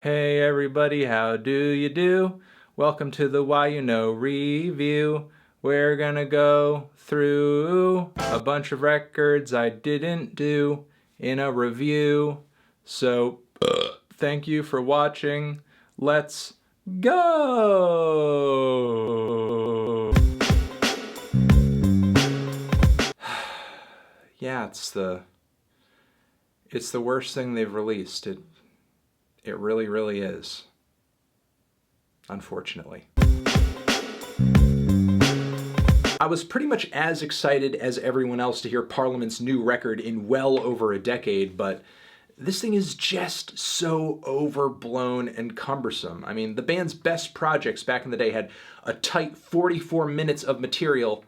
Hey everybody, how do you do? Welcome to the Why You Know review. We're gonna go through a bunch of records I didn't do in a review. So, thank you for watching. Let's go! Yeah, it's the worst thing they've released. It really, really is. Unfortunately. I was pretty much as excited as everyone else to hear Parliament's new record in well over a decade, but this thing is just so overblown and cumbersome. I mean, the band's best projects back in the day had a tight 44 minutes of material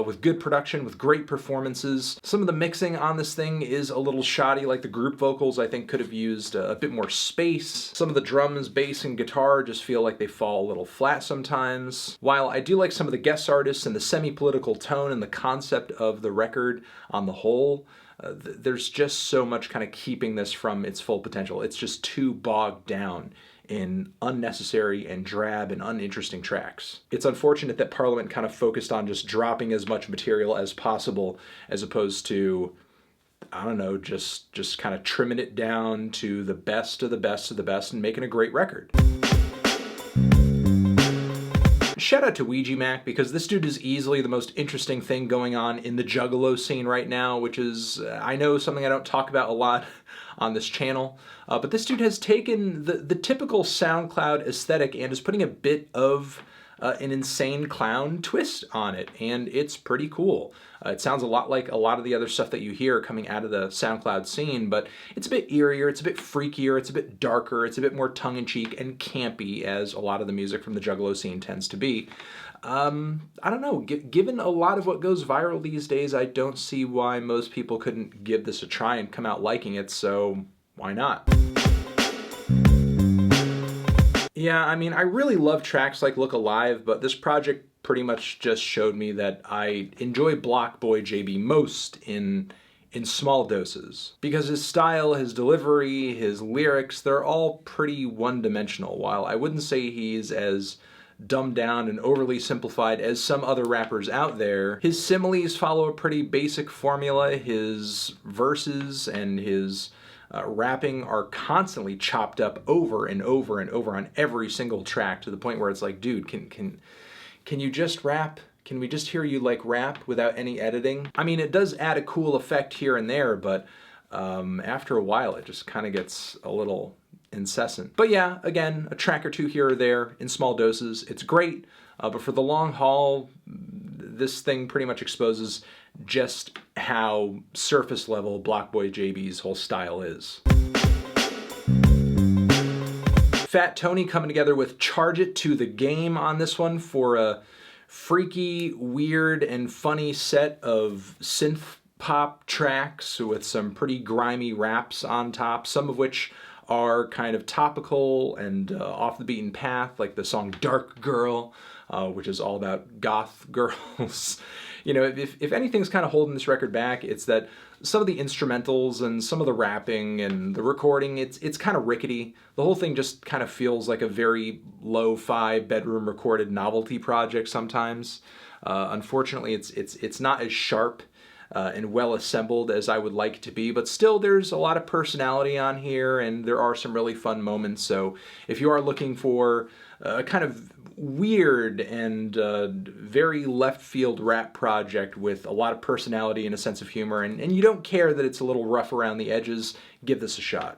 with good production, with great performances. Some of the mixing on this thing is a little shoddy, like the group vocals I think could have used a bit more space. Some of the drums, bass, and guitar just feel like they fall a little flat sometimes. While I do like some of the guest artists and the semi-political tone and the concept of the record on the whole, there's just so much kind of keeping this from its full potential. It's just too bogged down in unnecessary and drab and uninteresting tracks. It's unfortunate that Parliament kind of focused on just dropping as much material as possible as opposed to, I don't know, just kind of trimming it down to the best of the best of the best and making a great record. Shout out to OUIJA because this dude is easily the most interesting thing going on in the Juggalo scene right now, which is, I know, something I don't talk about a lot on this channel, but this dude has taken the typical SoundCloud aesthetic and is putting a bit of an insane clown twist on it, and it's pretty cool. It sounds a lot like a lot of the other stuff that you hear coming out of the SoundCloud scene, but it's a bit eerier, it's a bit freakier, it's a bit darker, it's a bit more tongue-in-cheek and campy, as a lot of the music from the Juggalo scene tends to be. I don't know, given a lot of what goes viral these days, I don't see why most people couldn't give this a try and come out liking it, so why not? Yeah, I mean, I really love tracks like Look Alive, but this project pretty much just showed me that I enjoy BlocBoy JB most in small doses. Because his style, his delivery, his lyrics, they're all pretty one-dimensional. While I wouldn't say he's as dumbed down and overly simplified as some other rappers out there, his similes follow a pretty basic formula. His verses and his rapping are constantly chopped up over and over and over on every single track to the point where it's like, dude, can you just rap? Can we just hear you like rap without any editing? I mean, it does add a cool effect here and there, but after a while it just kind of gets a little incessant. But yeah, again, a track or two here or there in small doses. It's great, but for the long haul, this thing pretty much exposes just how surface level BlocBoy JB's whole style is. Fat Tony coming together with Charge It to the Game on this one for a freaky, weird, and funny set of synth pop tracks with some pretty grimy raps on top, some of which are kind of topical and off the beaten path, like the song Dark Girl, which is all about goth girls. You know, if anything's kind of holding this record back, it's that some of the instrumentals and some of the rapping and the recording, it's kind of rickety. The whole thing just kind of feels like a very lo-fi bedroom recorded novelty project sometimes. Unfortunately, it's not as sharp and well assembled as I would like it to be, but still there's a lot of personality on here and there are some really fun moments. So if you are looking for a kind of weird and very left field rap project with a lot of personality and a sense of humor, and you don't care that it's a little rough around the edges, give this a shot.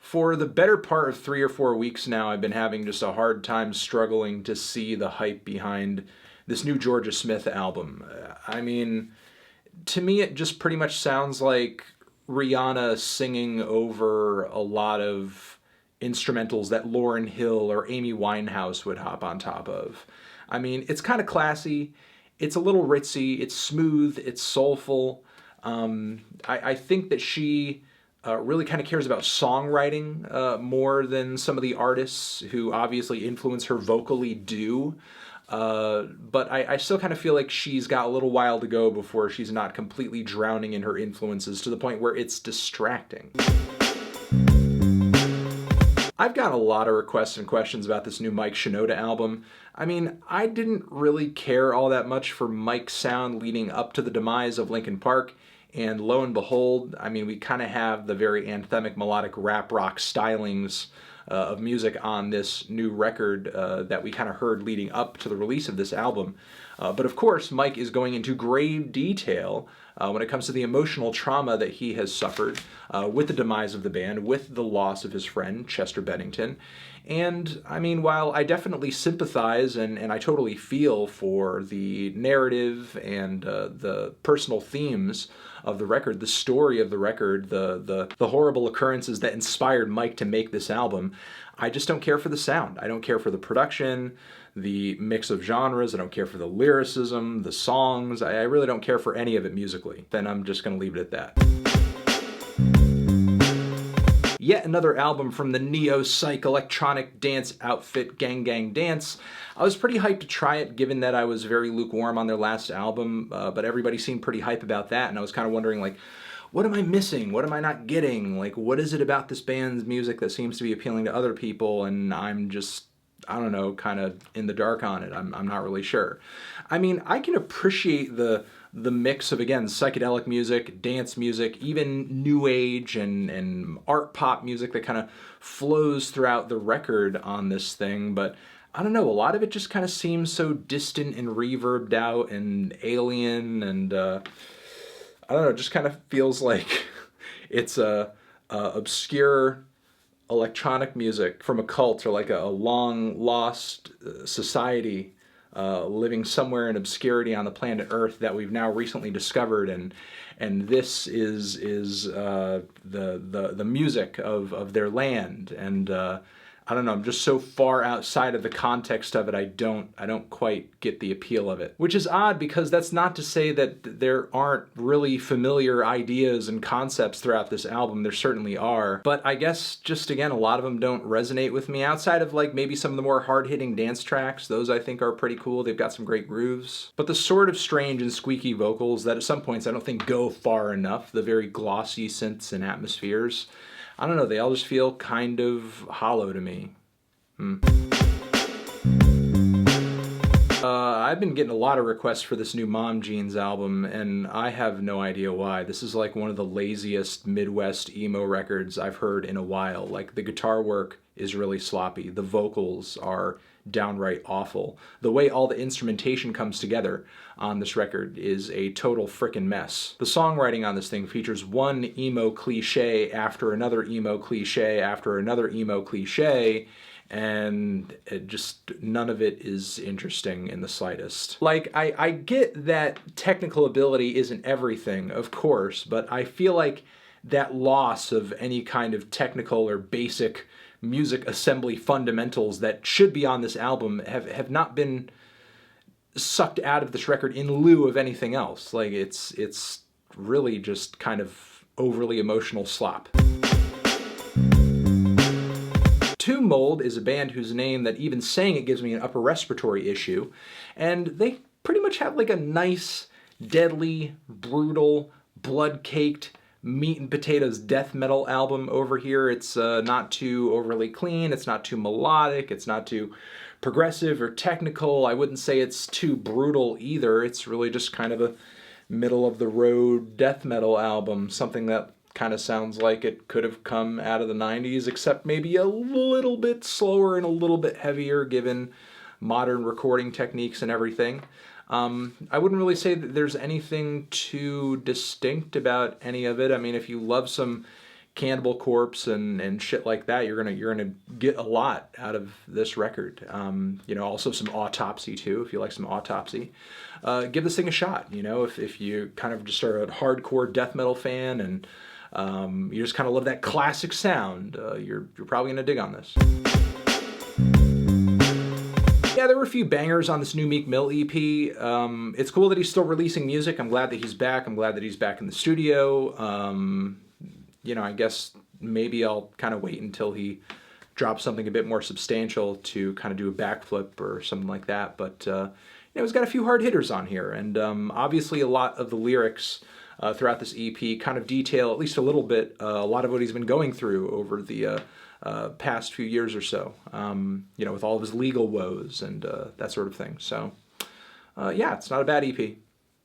For the better part of 3 or 4 weeks now, I've been having just a hard time struggling to see the hype behind this new Jorja Smith album. I mean, to me it just pretty much sounds like Rihanna singing over a lot of instrumentals that Lauryn Hill or Amy Winehouse would hop on top of. I mean, it's kind of classy, it's a little ritzy, it's smooth, it's soulful. I think that she really kind of cares about songwriting more than some of the artists who obviously influence her vocally do. But I still kind of feel like she's got a little while to go before she's not completely drowning in her influences to the point where it's distracting. I've got a lot of requests and questions about this new Mike Shinoda album. I mean, I didn't really care all that much for Mike's sound leading up to the demise of Linkin Park, and lo and behold, I mean, we kind of have the very anthemic melodic rap rock stylings of music on this new record that we kind of heard leading up to the release of this album. But of course, Mike is going into grave detail when it comes to the emotional trauma that he has suffered with the demise of the band, with the loss of his friend, Chester Bennington. And, I mean, while I definitely sympathize and I totally feel for the narrative and the personal themes of the record, the story of the record, the horrible occurrences that inspired Mike to make this album, I just don't care for the sound. I don't care for the production, the mix of genres. I don't care for the lyricism, the songs. I really don't care for any of it musically. Then I'm just going to leave it at that. Yet another album from the neo-psych electronic dance outfit Gang Gang Dance. I was pretty hyped to try it, given that I was very lukewarm on their last album, but everybody seemed pretty hype about that, and I was kind of wondering, like, what am I missing? What am I not getting? Like, what is it about this band's music that seems to be appealing to other people, and I'm just, I don't know, kind of in the dark on it. I'm not really sure. I mean, I can appreciate the mix of, again, psychedelic music, dance music, even new age and art pop music that kind of flows throughout the record on this thing, but I don't know, a lot of it just kind of seems so distant and reverbed out and alien, and I don't know, it just kind of feels like it's a obscure electronic music from a cult or like a long lost society living somewhere in obscurity on the planet Earth that we've now recently discovered, and this is the music of their land, and I don't know, I'm just so far outside of the context of it, I don't quite get the appeal of it. Which is odd, because that's not to say that there aren't really familiar ideas and concepts throughout this album. There certainly are. But I guess just, again, a lot of them don't resonate with me. Outside of, like, maybe some of the more hard-hitting dance tracks, those I think are pretty cool. They've got some great grooves. But the sort of strange and squeaky vocals that at some points I don't think go far enough, the very glossy synths and atmospheres, I don't know, they all just feel kind of hollow to me. I've been getting a lot of requests for this new Mom Jeans album, and I have no idea why. This is like one of the laziest Midwest emo records I've heard in a while. Like, the guitar work is really sloppy. The vocals are downright awful. The way all the instrumentation comes together on this record is a total frickin' mess. The songwriting on this thing features one emo cliche after another emo cliche after another emo cliche, and it just, none of it is interesting in the slightest. Like, I get that technical ability isn't everything, of course, but I feel like that loss of any kind of technical or basic music assembly fundamentals that should be on this album have not been sucked out of this record in lieu of anything else. Like, it's really just kind of overly emotional slop. Tomb Mold is a band whose name that even saying it gives me an upper respiratory issue, and they pretty much have like a nice, deadly, brutal, blood-caked, meat and potatoes death metal album over here. It's not too overly clean, it's not too melodic, it's not too progressive or technical. I wouldn't say it's too brutal either. It's really just kind of a middle-of-the-road death metal album, something that kind of sounds like it could have come out of the 90s, except maybe a little bit slower and a little bit heavier given modern recording techniques and everything. I wouldn't really say that there's anything too distinct about any of it. I mean, if you love some Cannibal Corpse and shit like that, you're gonna get a lot out of this record. You know, also some Autopsy too, if you like some Autopsy. Give this thing a shot. You know, if you kind of just are a hardcore death metal fan and you just kind of love that classic sound, you're probably gonna dig on this. Yeah, there were a few bangers on this new Meek Mill EP. It's cool that he's still releasing music. I'm glad that he's back. I'm glad that he's back in the studio. You know, I guess maybe I'll kind of wait until he drops something a bit more substantial to kind of do a backflip or something like that. But, you know, he's got a few hard hitters on here. And obviously a lot of the lyrics throughout this EP kind of detail, at least a little bit, a lot of what he's been going through over the past few years or so, you know, with all of his legal woes and that sort of thing. So, yeah, it's not a bad EP. It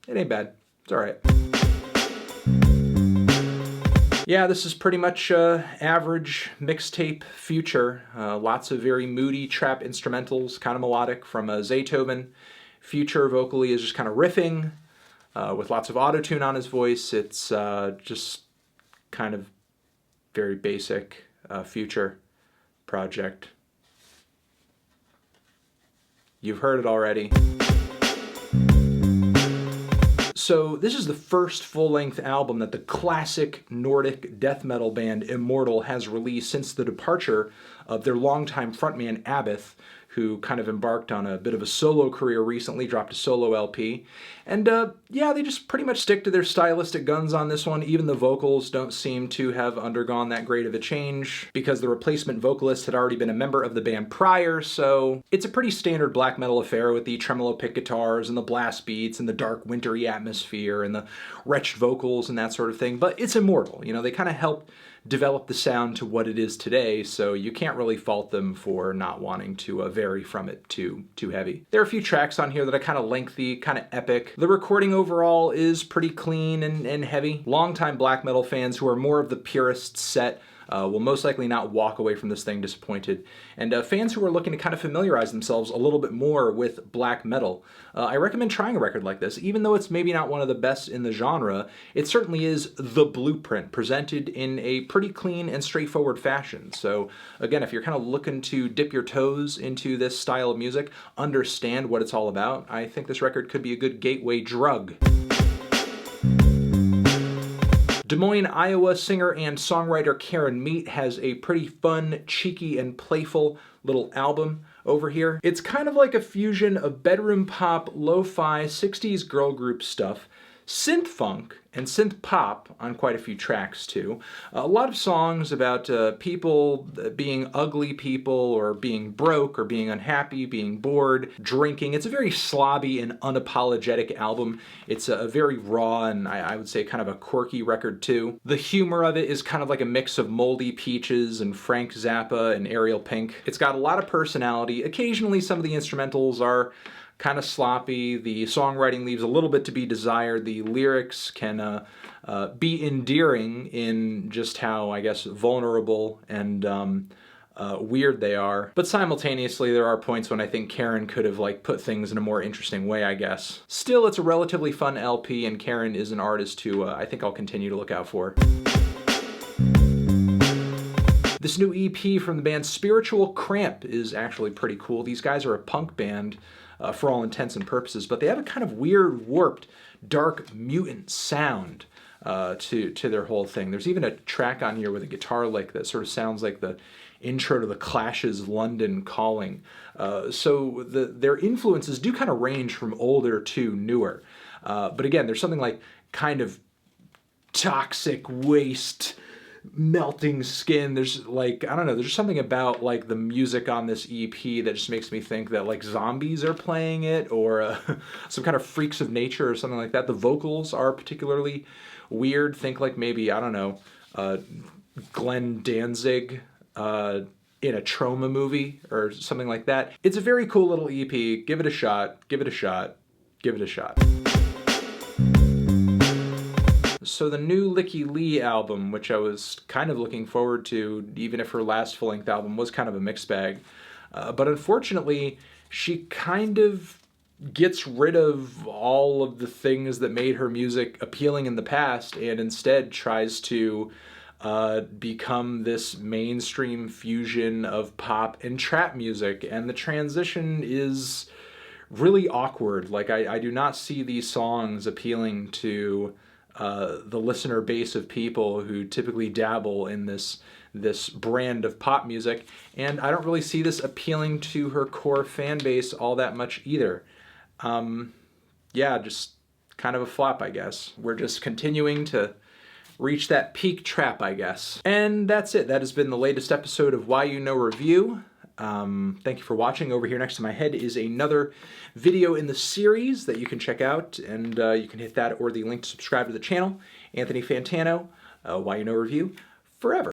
ain't bad. It's all right. Yeah, this is pretty much average mixtape Future. Lots of very moody trap instrumentals, kind of melodic from Zaytoven. Future vocally is just kind of riffing with lots of auto-tune on his voice. It's just kind of very basic Future project. You've heard it already. So this is the first full-length album that the classic Nordic death metal band IMMORTAL has released since the departure of their longtime frontman Abith, who kind of embarked on a bit of a solo career recently, dropped a solo LP. And yeah, they just pretty much stick to their stylistic guns on this one. Even the vocals don't seem to have undergone that great of a change because the replacement vocalist had already been a member of the band prior, so it's a pretty standard black metal affair with the tremolo pick guitars and the blast beats and the dark wintry atmosphere and the wretched vocals and that sort of thing. But it's IMMORTAL, you know, they kind of helped develop the sound to what it is today, so you can't really fault them for not wanting to vary from it too heavy. There are a few tracks on here that are kind of lengthy, kind of epic. The recording overall is pretty clean and heavy. Longtime black metal fans who are more of the purist set will most likely not walk away from this thing disappointed. And fans who are looking to kind of familiarize themselves a little bit more with black metal, I recommend trying a record like this. Even though it's maybe not one of the best in the genre, it certainly is the blueprint presented in a pretty clean and straightforward fashion. So again, if you're kind of looking to dip your toes into this style of music, understand what it's all about, I think this record could be a good gateway drug. Des Moines, Iowa singer and songwriter Karen Meet has a pretty fun, cheeky, and playful little album over here. It's kind of like a fusion of bedroom pop, lo-fi, 60s girl group stuff, synth funk, and synth pop on quite a few tracks too. A lot of songs about people being ugly people, or being broke, or being unhappy, being bored, drinking. It's a very slobby and unapologetic album. It's a very raw and I would say kind of a quirky record too. The humor of it is kind of like a mix of Moldy Peaches and Frank Zappa and Ariel Pink. It's got a lot of personality. Occasionally some of the instrumentals are kind of sloppy. The songwriting leaves a little bit to be desired. The lyrics can be endearing in just how, I guess, vulnerable and weird they are. But simultaneously, there are points when I think Karen could have put things in a more interesting way, I guess. Still, it's a relatively fun LP, and Karen is an artist who I think I'll continue to look out for. This new EP from the band Spiritual CRAMP is actually pretty cool. These guys are a punk band for all intents and purposes, but they have a kind of weird, warped, dark, mutant sound to their whole thing. There's even a track on here with a guitar lick that sort of sounds like the intro to the Clash's London Calling. So their influences do kind of range from older to newer. But again, there's something like kind of toxic waste, melting skin. There's I don't know, there's something about the music on this EP that just makes me think that zombies are playing it, or some kind of freaks of nature or something like that. The vocals are particularly weird. Think maybe, I don't know, Glenn Danzig in a trauma movie or something like that. It's a very cool little EP. Give it a shot, give it a shot, give it a shot. So the new LYKKE album, which I was kind of looking forward to, even if her last full-length album was kind of a mixed bag, but unfortunately, she kind of gets rid of all of the things that made her music appealing in the past, and instead tries to become this mainstream fusion of pop and trap music, and the transition is really awkward. I do not see these songs appealing to the listener base of people who typically dabble in this brand of pop music, and I don't really see this appealing to her core fan base all that much either. Yeah, just kind of a flop, I guess. We're just continuing to reach that peak trap, I guess. And that's it. That has been the latest episode of YUNOREVIEW. Thank you for watching. Over here next to my head is another video in the series that you can check out, and you can hit that or the link to subscribe to the channel. Anthony Fantano, YUNOREVIEW, forever.